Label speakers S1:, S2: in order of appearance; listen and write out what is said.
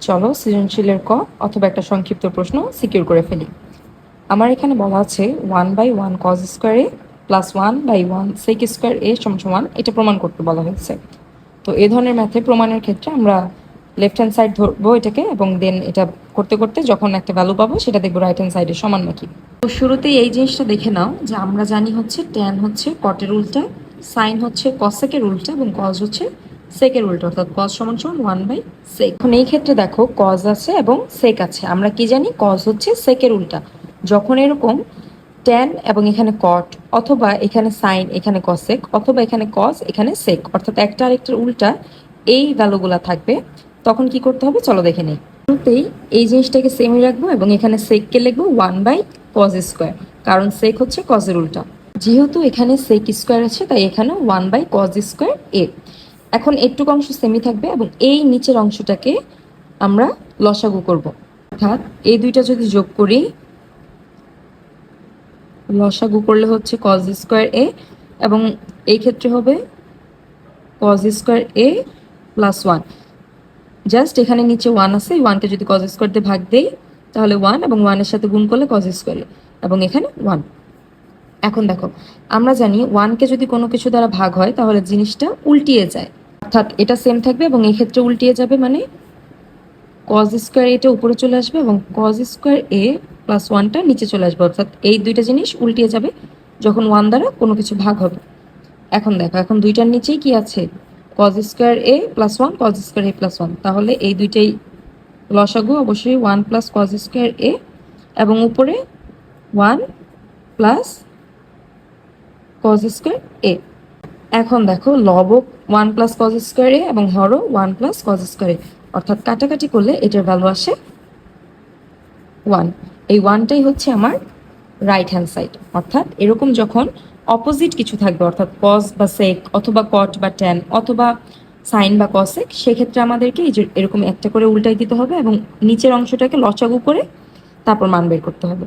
S1: চলো সৃজনশীলের ক অথবা একটা সংক্ষিপ্ত প্রশ্ন সিকিউর করে ফেলি। আমার এখানে বলা আছে 1/1 কজ স্কোয়ার এ প্লাস 1/1 সেক স্কোয়ার এ সমান এটা প্রমাণ করতে বলা হয়েছে। তো এই ধরনের ম্যাথে প্রমাণের ক্ষেত্রে আমরা লেফট হ্যান্ড সাইড ধরবো এটাকে, এবং দেন এটা করতে করতে যখন একটা ভ্যালু পাবো সেটা দেখবো রাইট হ্যান্ড সাইডে সমান নাকি। তো শুরুতেই এই জিনিসটা দেখে নাও যে আমরা জানি হচ্ছে ট্যান হচ্ছে কটের উল্টা, সাইন হচ্ছে কসেকের উল্টা, এবং কজ হচ্ছে সেকের উল্টা, অর্থাৎ কজ সমান সমান 1/sec। এখন এই ক্ষেত্রে দেখো কজ আছে এবং সেক আছে, আমরা কি জানি কজ হচ্ছে সেকের উল্টা। যখন এরকম ট্যান এবং এখানে কট, অথবা এখানে সাইন এখানে কসেক, অথবা এখানে কজ এখানে সেক, অর্থাৎ একটা আরেকটার উল্টা এই ভ্যালুগুলা থাকবে, তখন কি করতে হবে চলো দেখে নিই। শুরুতেই এই জিনিসটাকে সেমই রাখবো এবং এখানে সেককে লিখবো 1/cos স্কোয়ার, কারণ সেক হচ্ছে কজের উল্টা। যেহেতু এখানে সেক স্কোয়ার আছে তাই এখানে 1/cos স্কোয়ার এ। এখন একটু অংশ সেমি থাকবে এবং এই নিচের অংশটাকে আমরা লসাগু করব, অর্থাৎ এই দুইটা যদি যোগ করি লসাগু করলে হচ্ছে cos স্কোয়ার এ, এবং এই ক্ষেত্রে হবে cos স্কোয়ার এ প্লাস 1। জাস্ট এখানে নিচে 1 আছে, 1কে যদি cos স্কোয়ার দিয়ে ভাগ দেই তাহলে 1, এবং 1-এর সাথে গুণ করলে cos স্কোয়ার এ, এবং এখানে 1। এখন দেখো আমরা জানি 1কে যদি কোনো কিছু দ্বারা ভাগ হয় তাহলে জিনিসটা উল্টিয়ে যায়, অর্থাৎ এটা সেম থাকবে এবং এই ক্ষেত্রে উল্টিয়ে যাবে, মানে cos স্কোয়ার এটা উপরে চলে আসবে এবং cos স্কোয়ার এ প্লাস 1টা নিচে চলে আসবে, অর্থাৎ এই দুইটা জিনিস উল্টিয়ে যাবে যখন 1 দ্বারা কোনো কিছু ভাগ হবে। এখন দেখো এখন দুইটার নিচেই কি আছে, cos স্কোয়ার এ প্লাস 1 cos স্কোয়ার এ প্লাস 1, তাহলে এই দুইটাই লসাগু অবশ্যই 1 প্লাস cos স্কোয়ার এ, এবং উপরে 1 প্লাস cos স্কোয়ার এ। এখন দেখো লবক 1 প্লাস cos স্কোয়ার এ এবং হরও 1 প্লাস cos স্কোয়ার এ, অর্থাৎ কাটাকাটি করলে এটার ভ্যালু আসে 1। এই 1টাই হচ্ছে আমার রাইট হ্যান্ড সাইড। অর্থাৎ এরকম যখন অপোজিট কিছু থাকবে, অর্থাৎ কস বা সেক, অথবা কট বা ট্যান, অথবা সাইন বা কসেক, সেক্ষেত্রে আমাদেরকে এই যে এরকম একটা করে উল্টাই দিতে হবে এবং নিচের অংশটাকে লসাগু করে তারপর মান বের করতে হবে।